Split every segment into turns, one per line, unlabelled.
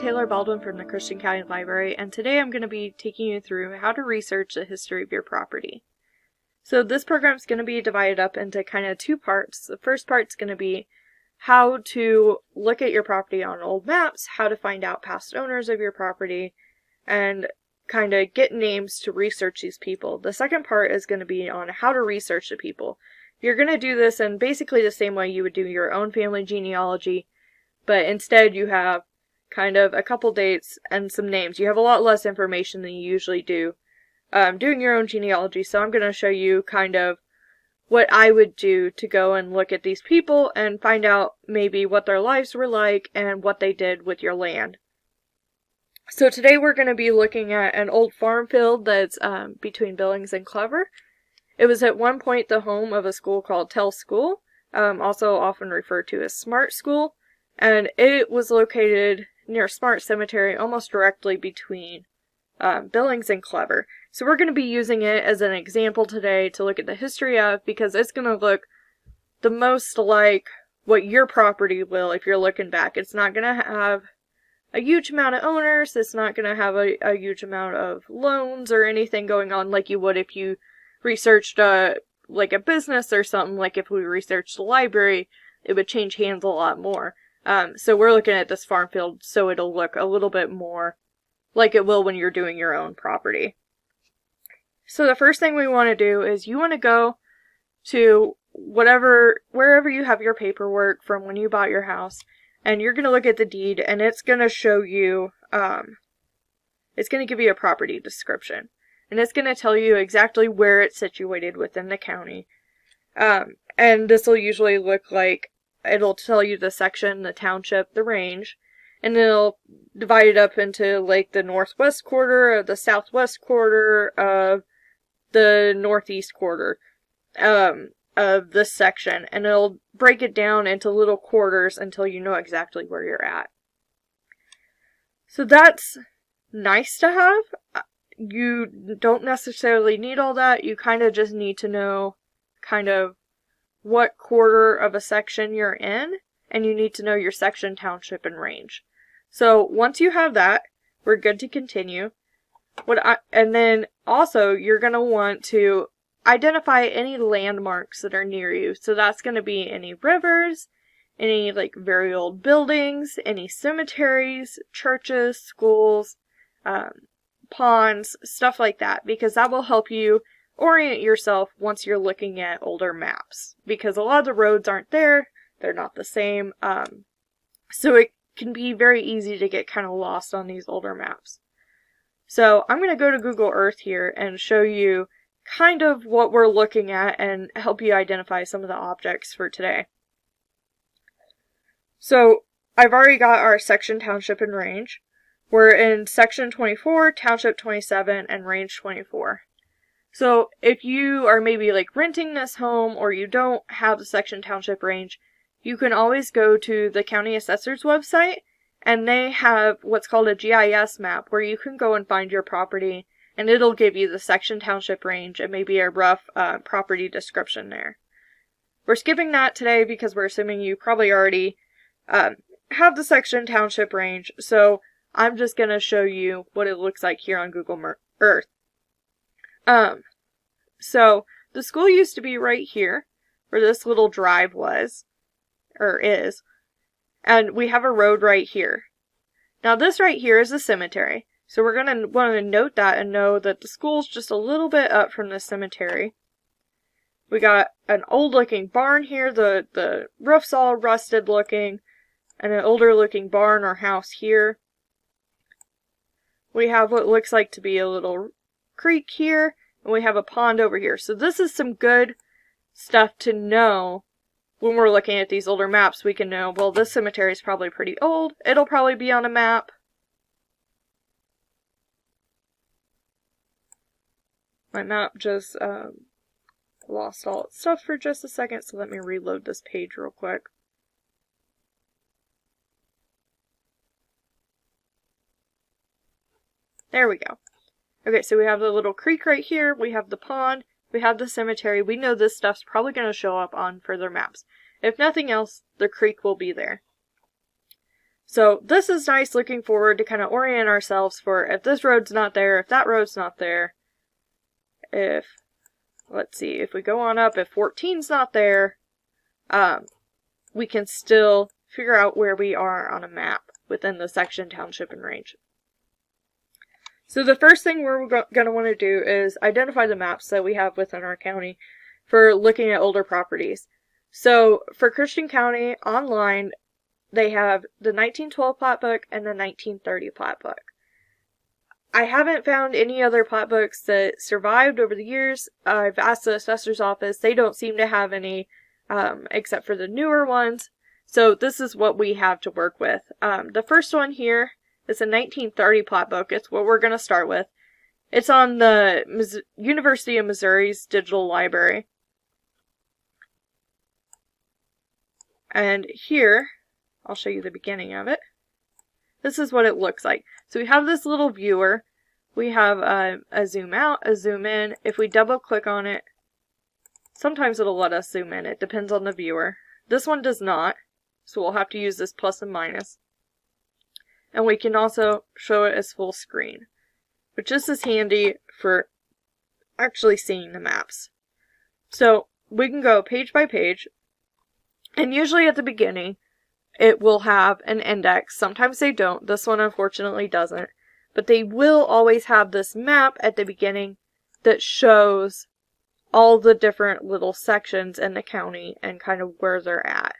Taylor Baldwin from the Christian County Library, and today I'm going to be taking you through how to research the history of your property. So this program is going to be divided up into kind of two parts. The first part is going to be how to look at your property on old maps, how to find out past owners of your property, and kind of get names to research these people. The second part is going to be on how to research the people. You're going to do this in basically the same way you would do your own family genealogy, but instead you have kind of a couple dates and some names. You have a lot less information than you usually do doing your own genealogy, so I'm going to show you kind of what I would do to go and look at these people and find out maybe what their lives were like and what they did with your land. So today we're going to be looking at an old farm field that's between Billings and Clever. It was at one point the home of a school called Tell School, also often referred to as Smart School, and it was located near Smart Cemetery, almost directly between Billings and Clever. So we're going to be using it as an example today to look at the history of, because it's going to look the most like what your property will if you're looking back. It's not going to have a huge amount of owners. It's not going to have a huge amount of loans or anything going on like you would if you researched like a business or something. Like if we researched the library, it would change hands a lot more. So we're looking at this farm field so it'll look a little bit more like it will when you're doing your own property. So the first thing we want to do is you want to go to wherever you have your paperwork from when you bought your house, and you're going to look at the deed, and it's going to show you, it's going to give you a property description, and it's going to tell you exactly where it's situated within the county. And this will usually look like, it'll tell you the section, the township, the range, and it'll divide it up into like the northwest quarter, or the southwest quarter, of the northeast quarter of this section, and it'll break it down into little quarters until you know exactly where you're at. So that's nice to have. You don't necessarily need all that. You kind of just need to know kind of what quarter of a section you're in, and you need to know your section, township, and range. So once you have that, we're good to continue. And then also you're going to want to identify any landmarks that are near you. So that's going to be any rivers, any like very old buildings, any cemeteries, churches, schools, ponds, stuff like that, because that will help you orient yourself once you're looking at older maps, because a lot of the roads aren't there, they're not the same, so it can be very easy to get kind of lost on these older maps. So I'm going to go to Google Earth here and show you kind of what we're looking at and help you identify some of the objects for today. So I've already got our section, township, and range. We're in section 24, township 27, and range 24. So if you are maybe like renting this home, or you don't have the section, township, range, you can always go to the county assessor's website, and they have what's called a GIS map where you can go and find your property, and it'll give you the section, township, range, and maybe a rough property description there. We're skipping that today because we're assuming you probably already have the section, township, range, so I'm just going to show you what it looks like here on Google Earth. So the school used to be right here, where this little drive was, or is, and we have a road right here. Now this right here is a cemetery, so we're going to want to note that and know that the school's just a little bit up from the cemetery. We got an old looking barn here, the roof's all rusted looking, and an older looking barn or house here. We have what looks like to be a little creek here, and we have a pond over here. So this is some good stuff to know. When we're looking at these older maps, we can know, well, this cemetery is probably pretty old. It'll probably be on a map. My map just lost all its stuff for just a second, so let me reload this page real quick. There we go. Okay, so we have the little creek right here, we have the pond, we have the cemetery. We know this stuff's probably going to show up on further maps. If nothing else, the creek will be there. So this is nice looking forward to kind of orient ourselves for if this road's not there, if that road's not there, if, let's see, if we go on up, if 14's not there, we can still figure out where we are on a map within the section, township, and range. So the first thing we're going to want to do is identify the maps that we have within our county for looking at older properties. So for Christian County, online, they have the 1912 plat book and the 1930 plat book. I haven't found any other plat books that survived over the years. I've asked the assessor's office. They don't seem to have any, except for the newer ones. So this is what we have to work with. The first one here is a 1930 plat book. It's what we're going to start with. It's on the University of Missouri's digital library. And here, I'll show you the beginning of it. This is what it looks like. So we have this little viewer. We have a zoom out, a zoom in. If we double click on it, sometimes it'll let us zoom in. It depends on the viewer. This one does not, so we'll have to use this plus and minus. And we can also show it as full screen, which this is handy for actually seeing the maps. So we can go page by page, and usually at the beginning, it will have an index. Sometimes they don't. This one unfortunately doesn't. But they will always have this map at the beginning that shows all the different little sections in the county and kind of where they're at.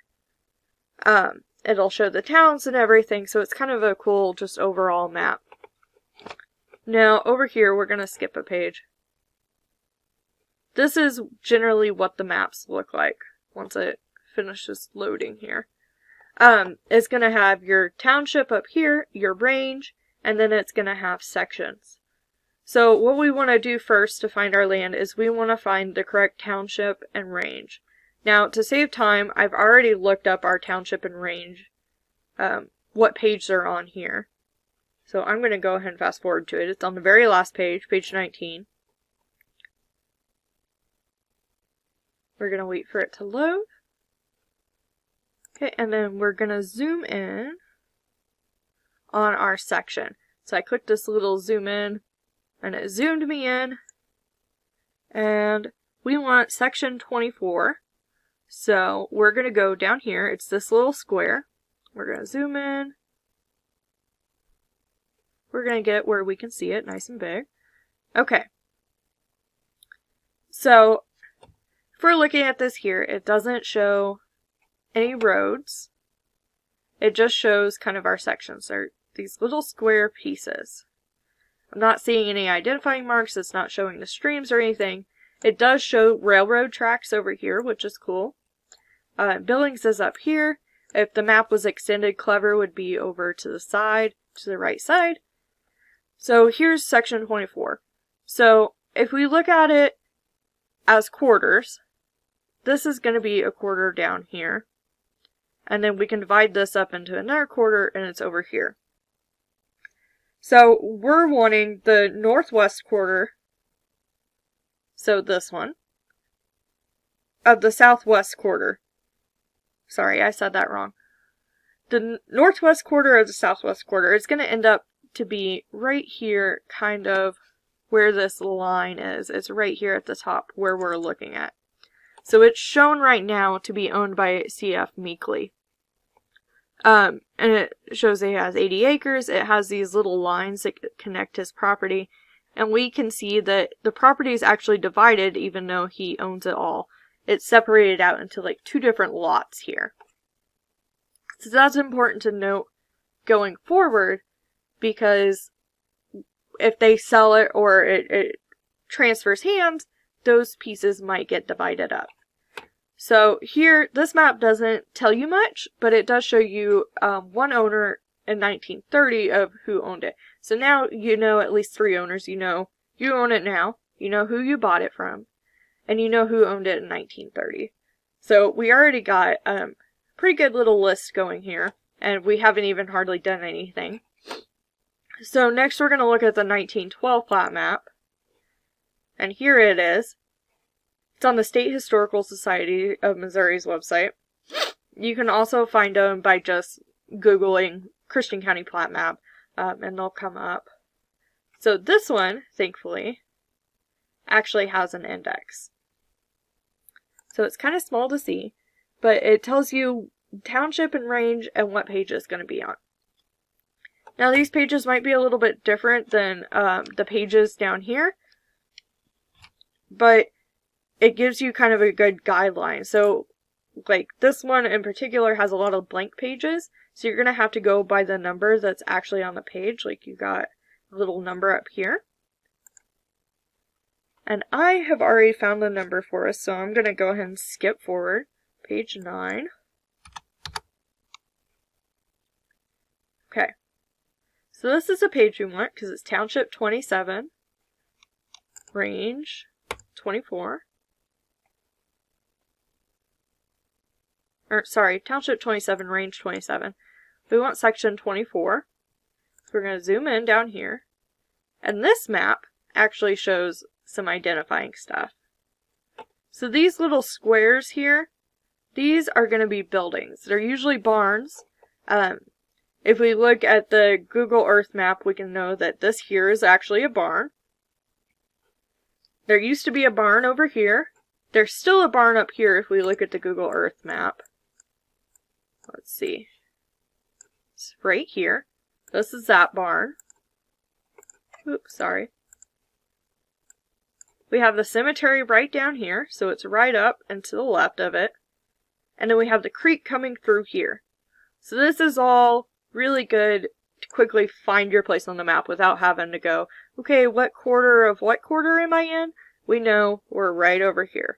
It'll show the towns and everything, so it's kind of a cool, just overall map. Now, over here, we're going to skip a page. This is generally what the maps look like once it finishes loading here. It's going to have your township up here, your range, and then it's going to have sections. So what we want to do first to find our land is we want to find the correct township and range. Now, to save time, I've already looked up our township and range, what page they're on here. So I'm going to go ahead and fast forward to it. It's on the very last page, page 19. We're going to wait for it to load. Okay, and then we're going to zoom in on our section. So I clicked this little zoom in, and it zoomed me in. And we want section 24. So we're going to go down here. It's this little square. We're going to zoom in. We're going to get where we can see it nice and big. Okay. So if we're looking at this here, it doesn't show any roads. It just shows kind of our sections. They're these little square pieces. I'm not seeing any identifying marks. It's not showing the streams or anything. It does show railroad tracks over here, which is cool. Billings is up here. If the map was extended, Clever would be over to the side, to the right side. So here's section 24. So if we look at it as quarters, this is going to be a quarter down here. And then we can divide this up into another quarter, and it's over here. So we're wanting the northwest quarter, so this one, of the southwest quarter. Sorry, I said that wrong. The northwest quarter of the southwest quarter is going to end up to be right here, kind of where this line is. It's right here at the top where we're looking at. So it's shown right now to be owned by C.F. Meekley. And it shows he has 80 acres. It has these little lines that connect his property. And we can see that the property is actually divided even though he owns it all. It's separated out into like two different lots here. So that's important to note going forward, because if they sell it or it transfers hands, those pieces might get divided up. So here, this map doesn't tell you much, but it does show you one owner in 1930 of who owned it. So now you know at least 3 owners. You know you own it now, you know who you bought it from, and you know who owned it in 1930. So we already got a pretty good little list going here, and we haven't even hardly done anything. So next we're going to look at the 1912 plat map, and here it is. It's on the State Historical Society of Missouri's website. You can also find them by just Googling Christian County plat map, and they'll come up. So this one, thankfully, actually has an index. So it's kind of small to see, but it tells you township and range and what page it's going to be on. Now these pages might be a little bit different than the pages down here, but it gives you kind of a good guideline. So like this one in particular has a lot of blank pages, so you're going to have to go by the number that's actually on the page. Like you got a little number up here. And I have already found the number for us, so I'm going to go ahead and skip forward. Page 9. Okay. So this is the page we want because it's Township 27, Range 24. Or, sorry, Township 27, Range 27. We want Section 24. So we're going to zoom in down here. And this map actually shows some identifying stuff. So these little squares here, these are going to be buildings. They're usually barns. If we look at the Google Earth map, we can know that this here is actually a barn. There used to be a barn over here. There's still a barn up here if we look at the Google Earth map. Let's see. It's right here. This is that barn. Oops, sorry. We have the cemetery right down here, so it's right up and to the left of it. And then we have the creek coming through here. So this is all really good to quickly find your place on the map without having to go, okay, what quarter am I in? We know we're right over here.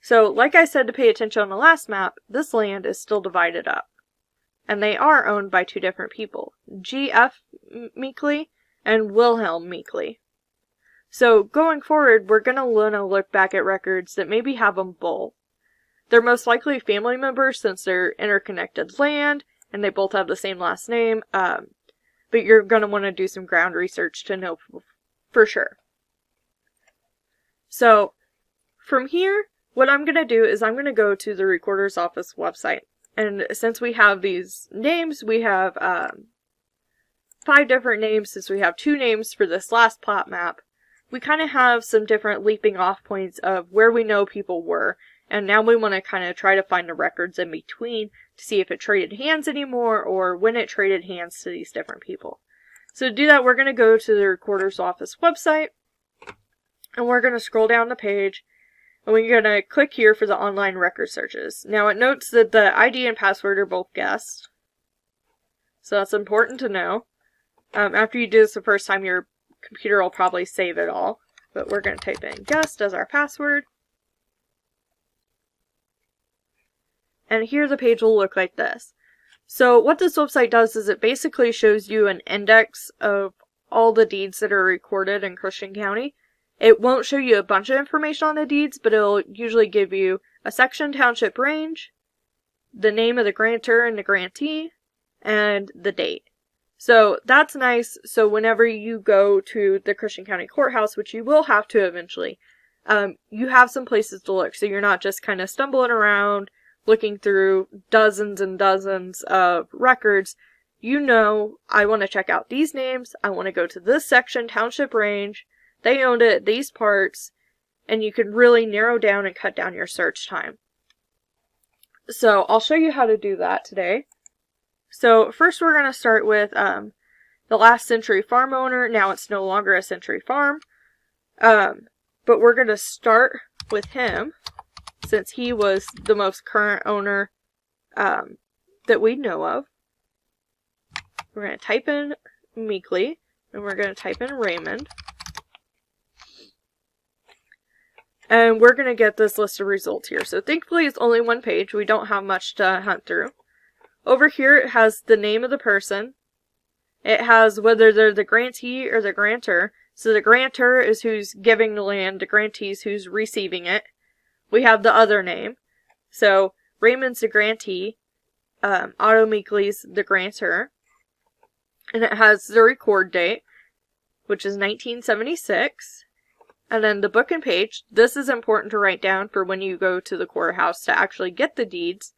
So, like I said to pay attention on the last map, this land is still divided up. And they are owned by two different people, G.F. Meekley and Wilhelm Meekley. So, going forward, we're going to want to look back at records that maybe have them both. They're most likely family members since they're interconnected land, and they both have the same last name, but you're going to want to do some ground research to know for sure. So, from here, what I'm going to do is I'm going to go to the Recorder's Office website. And since we have these names, we have 5 different names since we have 2 names for this last plot map. We kind of have some different leaping off points of where we know people were. And now we want to kind of try to find the records in between to see if it traded hands anymore or when it traded hands to these different people. So to do that, we're going to go to the Recorder's Office website. And we're going to scroll down the page. And we're going to click here for the online record searches. Now it notes that the ID and password are both guessed. So that's important to know. After you do this the first time, your computer will probably save it all. But we're going to type in guessed as our password. And here the page will look like this. So what this website does is it basically shows you an index of all the deeds that are recorded in Christian County. It won't show you a bunch of information on the deeds, but it'll usually give you a section, township, range, the name of the grantor and the grantee, and the date. So that's nice. So whenever you go to the Christian County Courthouse, which you will have to eventually, you have some places to look. So you're not just kind of stumbling around, looking through dozens and dozens of records. You know, I want to check out these names. I want to go to this section, township, range. They owned it, these parts, and you can really narrow down and cut down your search time. So I'll show you how to do that today. So first we're going to start with the last century farm owner. Now it's no longer a century farm, but we're going to start with him since he was the most current owner that we know of. We're going to type in Meekley, and we're going to type in Raymond. And we're going to get this list of results here. So thankfully it's only one page. We don't have much to hunt through. Over here it has the name of the person. It has whether they're the grantee or the grantor. So the grantor is who's giving the land. The grantee is who's receiving it. We have the other name. So Raymond's the grantee. Otto Meekley's the grantor. And it has the record date, which is 1976. And then the book and page. This is important to write down for when you go to the courthouse to actually get the deeds.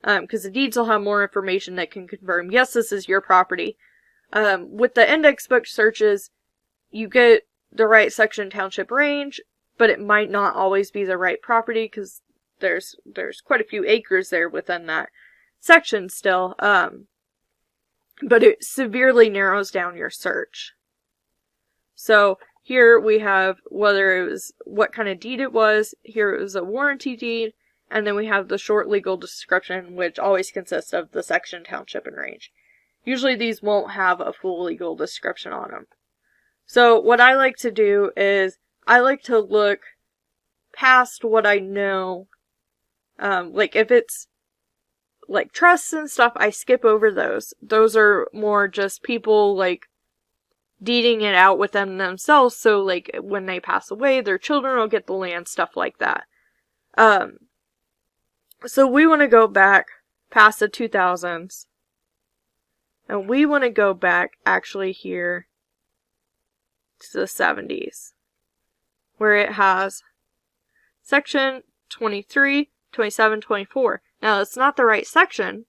because the deeds will have more information that can confirm, yes, this is your property. With the index book searches, you get the right section, township, range, but it might not always be the right property because there's quite a few acres there within that section still. But it severely narrows down your search. So here we have whether it was what kind of deed it was. Here it was a warranty deed, and then we have the short legal description, which always consists of the section, township, and range. Usually these won't have a full legal description on them. So what I like to do is I like to look past what I know. Like if it's like trusts and stuff, I skip over those. Those are more just people like deeding it out with them themselves, so like when they pass away, their children will get the land, stuff like that. So we want to go back past the 2000s, and we want to go back actually here to the 70s, where it has section 23, 27, 24. Now, it's not the right section,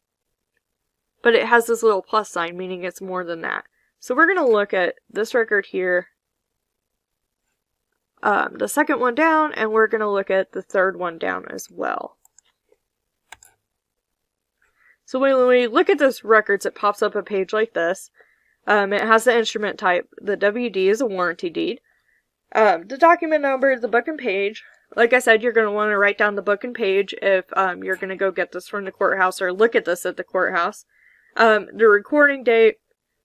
but it has this little plus sign, meaning it's more than that. So we're going to look at this record here, the second one down, and we're going to look at the third one down as well. So when we look at this records, it pops up a page like this. It has the instrument type. The WD is a warranty deed. The document number, the book and page. Like I said, you're going to want to write down the book and page if you're going to go get this from the courthouse or look at this at the courthouse. The recording date,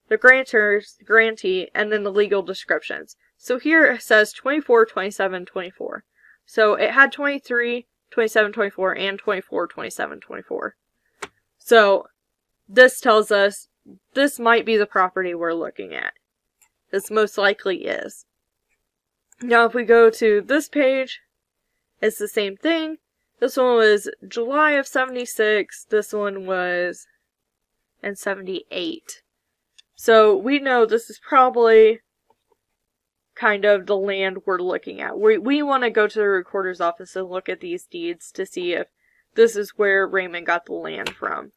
the grantors, the grantee, and then the legal descriptions. So here it says 24, 27, 24. So it had 23, 27, 24, and 24, 27, 24. So this tells us this might be the property we're looking at. This most likely is. Now if we go to this page, it's the same thing. This one was July of 76. This one was in 78. So we know this is probably kind of the land we're looking at. We want to go to the recorder's office and look at these deeds to see if this is where Raymond got the land from.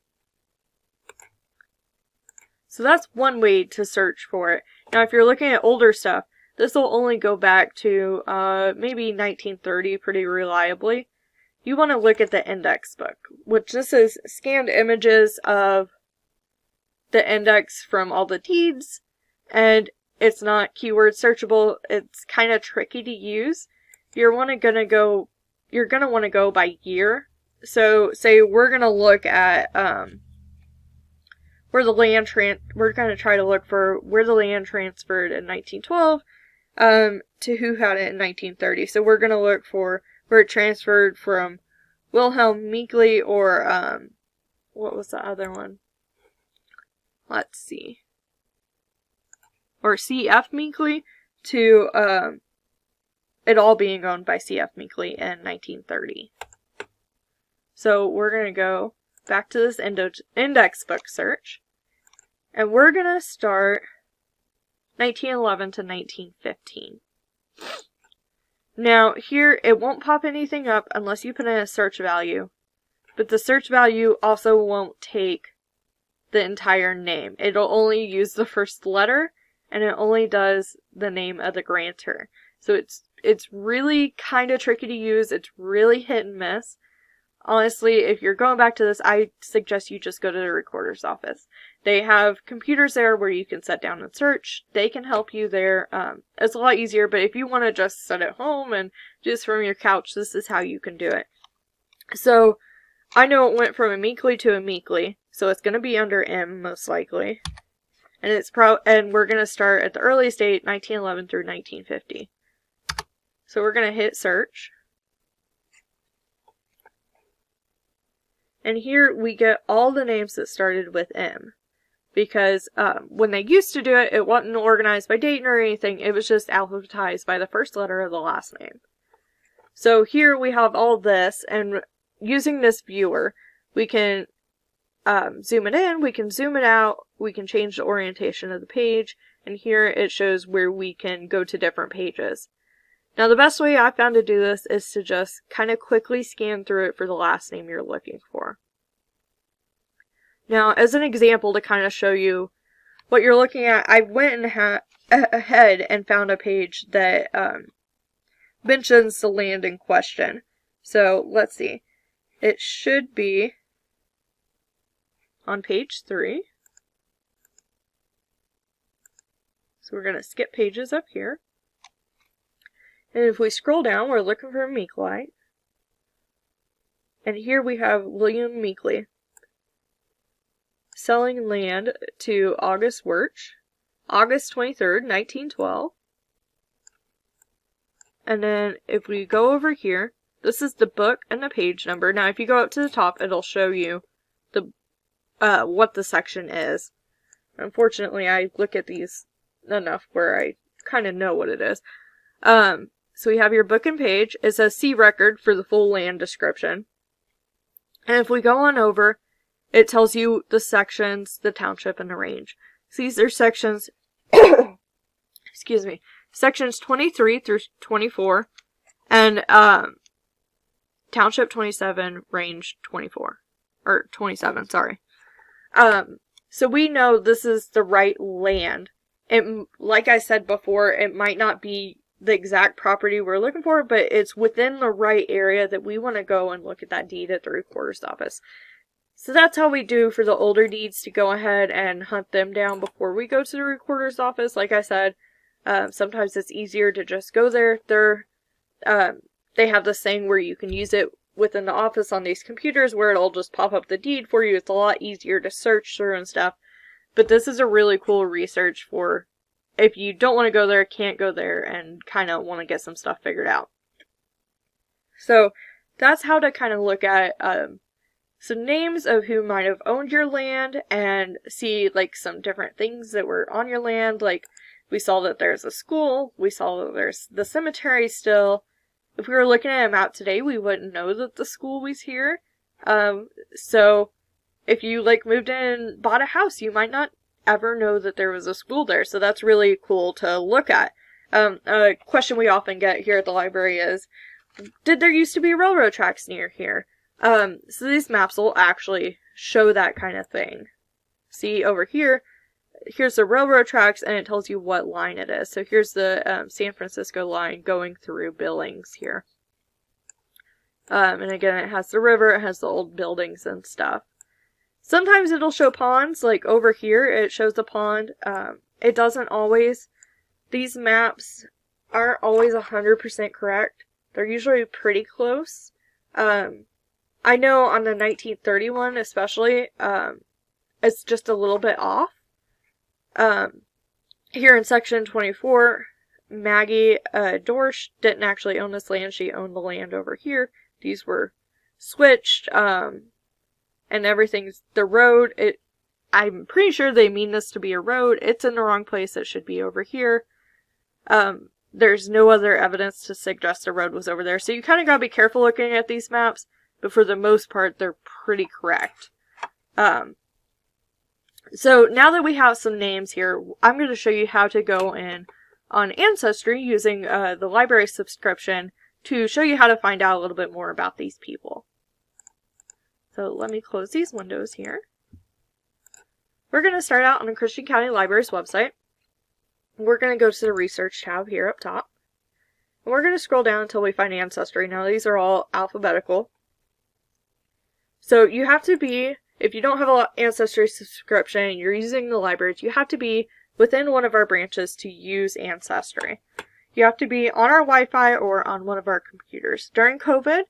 So that's one way to search for it. Now if you're looking at older stuff, this will only go back to maybe 1930 pretty reliably. You want to look at the index book, which this is scanned images of the index from all the deeds, and it's not keyword searchable. It's kind of tricky to use. You're gonna want to go by year. So say we're gonna look at where the land we're gonna try to look for where the land transferred in 1912. To who had it in 1930. So we're going to look for where it transferred from Wilhelm Meekley or, what was the other one? Let's see. Or C.F. Meekley to, it all being owned by C.F. Meekley in 1930. So we're going to go back to this index book search, and we're going to start 1911 to 1915. Now, here, it won't pop anything up unless you put in a search value. But the search value also won't take the entire name. It'll only use the first letter, and it only does the name of the grantor. So it's really kind of tricky to use. It's really hit and miss. Honestly, if you're going back to this, I suggest you just go to the recorder's office. They have computers there where you can sit down and search. They can help you there. It's a lot easier, but if you want to just sit at home and do this from your couch, this is how you can do it. So, I know it went from a Meekley to a Meekley, so it's going to be under M, most likely. And and we're going to start at the earliest date, 1911 through 1950. So we're going to hit search. And here we get all the names that started with M. Because when they used to do it, it wasn't organized by date or anything. It was just alphabetized by the first letter of the last name. So here we have all this, and using this viewer, we can zoom it in, we can zoom it out, we can change the orientation of the page, and here it shows where we can go to different pages. Now the best way I found to do this is to just kind of quickly scan through it for the last name you're looking for. Now, as an example to kind of show you what you're looking at, I went and ahead and found a page that mentions the land in question. So, let's see. It should be on page 3. So we're going to skip pages up here. And if we scroll down, we're looking for Meekly. And here we have William Meekly selling land to August Wirch, August 23rd, 1912. And then if we go over here, this is the book and the page number. Now if you go up to the top, it'll show you the what the section is. Unfortunately, I look at these enough where I kind of know what it is. So we have your book and page. It says see record for the full land description. And if we go on over, it tells you the sections, the township, and the range. So these are sections, excuse me, sections 23 through 24, and township 27, range 24, or 27, sorry. So we know this is the right land. It, like I said before, it might not be the exact property we're looking for, but it's within the right area that we want to go and look at that deed at the recorder's office. So that's how we do for the older deeds, to go ahead and hunt them down before we go to the recorder's office. Like I said, sometimes it's easier to just go there. They have this thing where you can use it within the office on these computers where it'll just pop up the deed for you. It's a lot easier to search through and stuff. But this is a really cool research for if you don't want to go there, can't go there, and kind of want to get some stuff figured out. So that's how to kind of look at some names of who might have owned your land and see like some different things that were on your land. Like we saw that there's a school, we saw that there's the cemetery still. If we were looking at a map today, we wouldn't know that the school was here. So if you like moved in and bought a house, you might not ever know that there was a school there. So that's really cool to look at. A question we often get here at the library is, did there used to be railroad tracks near here? So these maps will actually show that kind of thing. See over here, here's the railroad tracks and it tells you what line it is. So here's the San Francisco line going through Billings here. And again, it has the river, it has the old buildings and stuff. Sometimes it'll show ponds, like over here it shows a pond. It doesn't always. These maps aren't always 100% correct. They're usually pretty close. I know on the 1931 especially, it's just a little bit off. Here in section 24, Maggie Dorsch didn't actually own this land. She owned the land over here. These were switched, and everything's the road. I'm pretty sure they mean this to be a road. It's in the wrong place. It should be over here. There's no other evidence to suggest a road was over there. So you kind of gotta be careful looking at these maps, but for the most part, they're pretty correct. So now that we have some names here, I'm going to show you how to go in on Ancestry using the library subscription to show you how to find out a little bit more about these people. So let me close these windows here. We're going to start out on the Christian County Library's website. We're going to go to the Research tab here up top. And we're going to scroll down until we find Ancestry. Now these are all alphabetical. So you have to be, if you don't have an Ancestry subscription and you're using the libraries, you have to be within one of our branches to use Ancestry. You have to be on our Wi-Fi or on one of our computers. During COVID,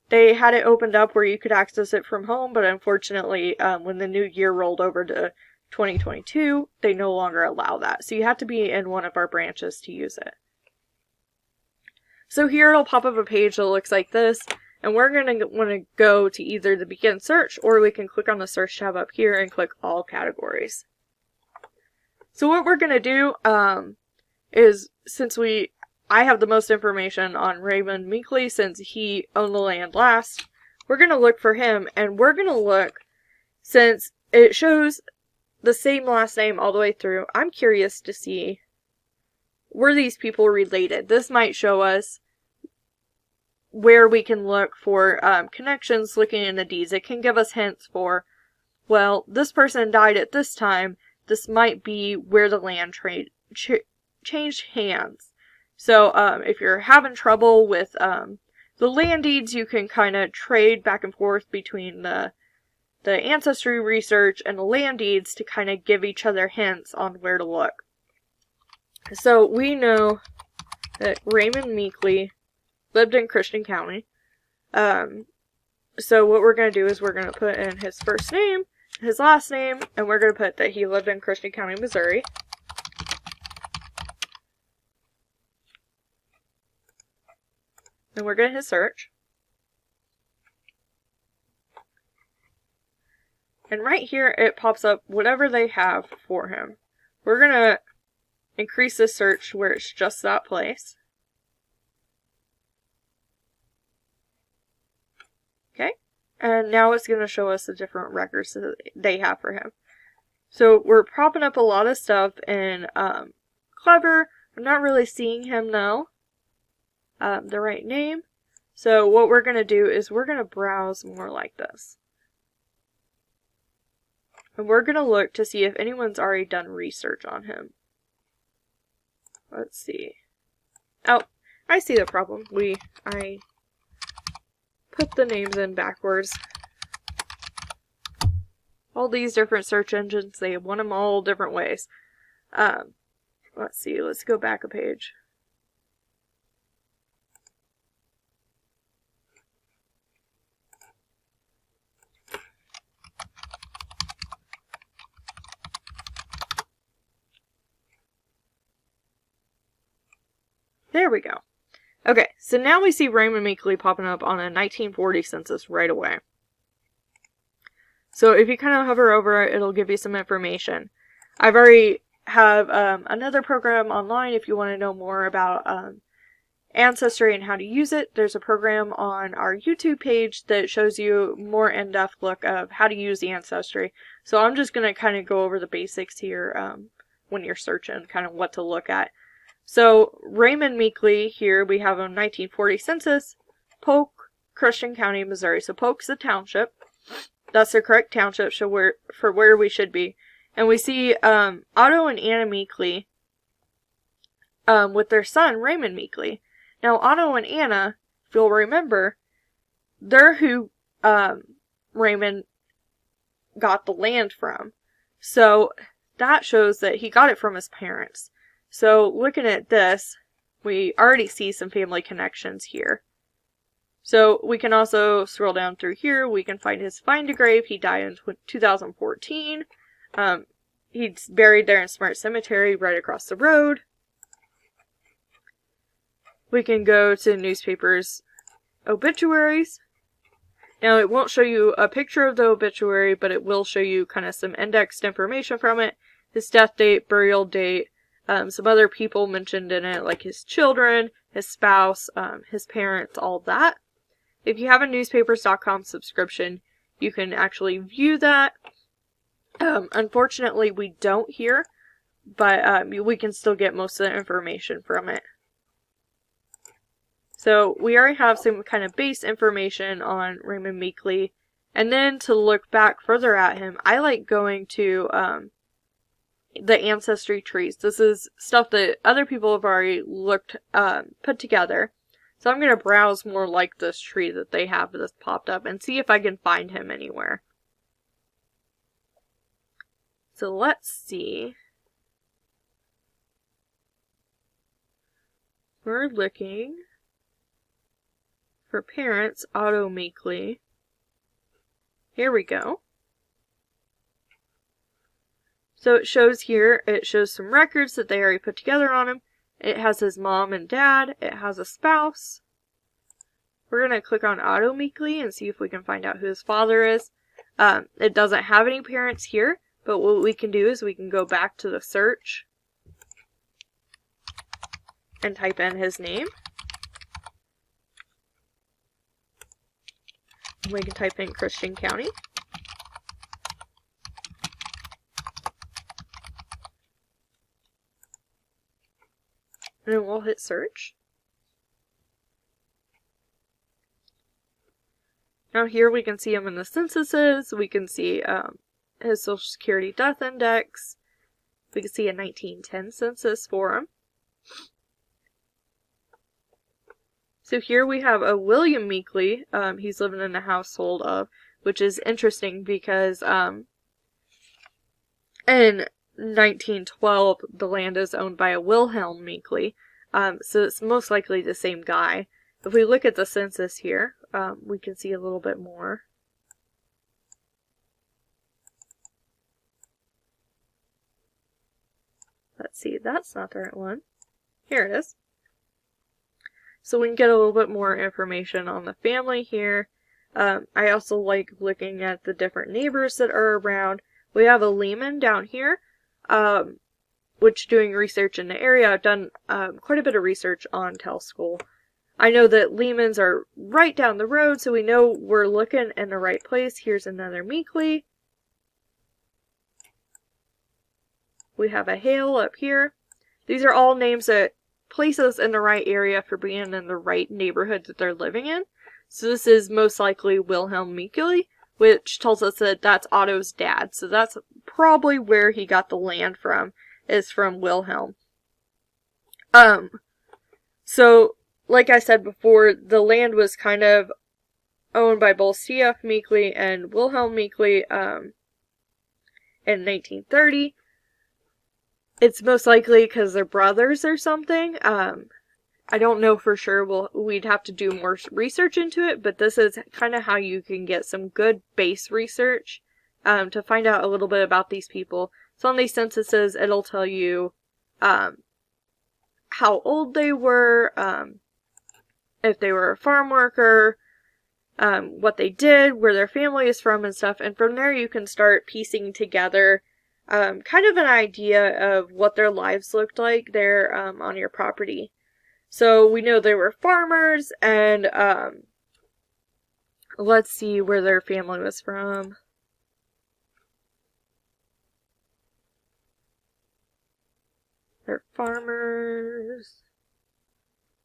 they had it opened up where you could access it from home, but unfortunately, when the new year rolled over to 2022, they no longer allow that. So you have to be in one of our branches to use it. So here it'll pop up a page that looks like this, and we're going to want to go to either the Begin Search, or we can click on the Search tab up here and click All Categories. So what we're going to do is, since I have the most information on Raymond Meekly, since he owned the land last, we're going to look for him, and we're going to look, since it shows the same last name all the way through, I'm curious to see, were these people related? This might show us where we can look for connections looking in the deeds. It can give us hints for well, this person died at this time, this might be where the land changed hands. So, if you're having trouble with, the land deeds, you can kind of trade back and forth between the ancestry research and the land deeds to kind of give each other hints on where to look. So, we know that Raymond Meekley lived in Christian County. So what we're going to do is we're going to put in his first name, his last name, and we're going to put that he lived in Christian County, Missouri. Then we're going to hit search. And right here it pops up whatever they have for him. We're going to increase this search where it's just that place. Okay, and now it's going to show us the different records that they have for him. So we're propping up a lot of stuff in Clever. I'm not really seeing him though. The right name. So what we're going to do is we're going to browse more like this. And we're going to look to see if anyone's already done research on him. Let's see. Oh, I see the problem. I put the names in backwards. All these different search engines, they want them all different ways. Let's see, let's go back a page. There we go. Okay, so now we see Raymond Meekley popping up on a 1940 census right away. So if you kind of hover over it, it'll give you some information. I've already have another program online if you want to know more about Ancestry and how to use it. There's a program on our YouTube page that shows you more in-depth look of how to use the Ancestry. So I'm just going to kind of go over the basics here when you're searching, kind of what to look at. So Raymond Meekley, here we have a 1940 census, Polk, Christian County, Missouri. So Polk's the township. That's the correct township for where we should be. And we see Otto and Anna Meekley with their son, Raymond Meekley. Now, Otto and Anna, if you'll remember, they're who Raymond got the land from. So that shows that he got it from his parents. So looking at this, we already see some family connections here. So we can also scroll down through here. We can find his find a grave. He died in 2014. He's buried there in Smart Cemetery right across the road. We can go to newspapers, obituaries. Now it won't show you a picture of the obituary, but it will show you kind of some indexed information from it. His death date, burial date, some other people mentioned in it, like his children, his spouse, his parents, all that. If you have a newspapers.com subscription, you can actually view that. Unfortunately, we don't here, but we can still get most of the information from it. So we already have some kind of base information on Raymond Meekley. And then to look back further at him, I like going to the ancestry trees. This is stuff that other people have already put together. So I'm going to browse more like this tree that they have that's popped up and see if I can find him anywhere. So let's see. We're looking for parents, Otto Meekley. Here we go. So it shows here, it shows some records that they already put together on him. It has his mom and dad. It has a spouse. We're going to click on Otto Meekley and see if we can find out who his father is. It doesn't have any parents here, but what we can do is we can go back to the search and type in his name. We can type in Christian County. And then we'll hit search. Now here we can see him in the censuses. We can see his Social Security death index. We can see a 1910 census for him. So here we have a William Meekley. He's living in a household of, which is interesting because in 1912 the land is owned by a Wilhelm Meekley. So it's most likely the same guy. If we look at the census here, we can see a little bit more. Let's see, that's not the right one. Here it is. So we can get a little bit more information on the family here. I also like looking at the different neighbors that are around. We have a Lehman down here, which doing research in the area. I've done quite a bit of research on Tell School. I know that Lehmans are right down the road, so we know we're looking in the right place. Here's another Meekley. We have a Hale up here. These are all names that place us in the right area for being in the right neighborhood that they're living in. So this is most likely Wilhelm Meekley, which tells us that that's Otto's dad. So that's probably where he got the land from, is from Wilhelm. So, like I said before, the land was kind of owned by both C.F. Meekley and Wilhelm Meekley in 1930. It's most likely because they're brothers or something. I don't know for sure. We'd have to do more research into it, but this is kind of how you can get some good base research to find out a little bit about these people. So on these censuses, it'll tell you how old they were, if they were a farm worker, what they did, where their family is from and stuff. And from there you can start piecing together kind of an idea of what their lives looked like there on your property. So we know they were farmers, and let's see where their family was from. They're farmers.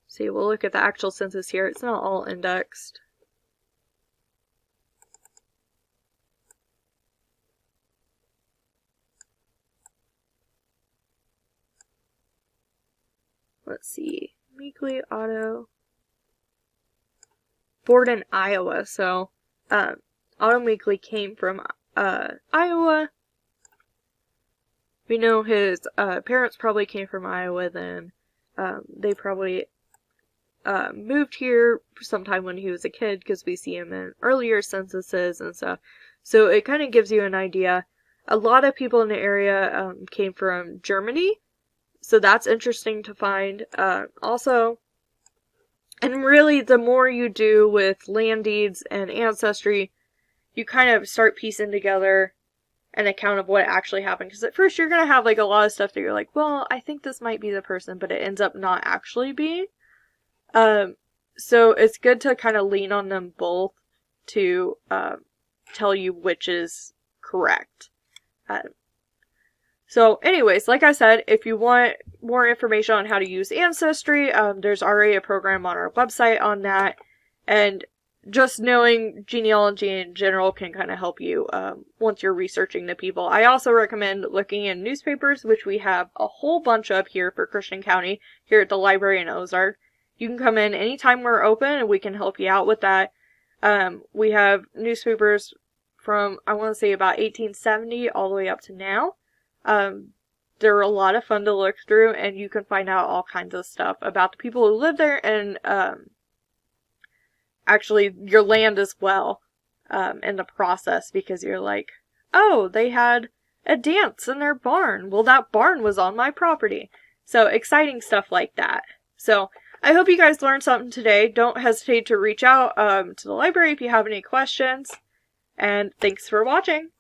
See, we'll look at the actual census here. It's not all indexed. Let's see. Meekley, Otto. Born in Iowa. So, Otto Meekley came from Iowa. We know his parents probably came from Iowa then. They probably moved here sometime when he was a kid, because we see him in earlier censuses and stuff. So it kind of gives you an idea. A lot of people in the area came from Germany. So that's interesting to find. Also, and really the more you do with land deeds and ancestry, you kind of start piecing together an account of what actually happened. Because at first you're going to have like a lot of stuff that you're like, well, I think this might be the person, but it ends up not actually being. So it's good to kind of lean on them both to tell you which is correct. So anyways, like I said, if you want more information on how to use Ancestry, there's already a program on our website on that. And just knowing genealogy in general can kind of help you once you're researching the people. I also recommend looking in newspapers, which we have a whole bunch of here for Christian County, here at the library in Ozark. You can come in anytime we're open and we can help you out with that. We have newspapers from, I want to say, about 1870 all the way up to now. They're a lot of fun to look through, and you can find out all kinds of stuff about the people who live there, and actually your land as well in the process, because you're like, oh, they had a dance in their barn. Well, that barn was on my property. So exciting stuff like that. So I hope you guys learned something today. Don't hesitate to reach out to the library if you have any questions. And thanks for watching.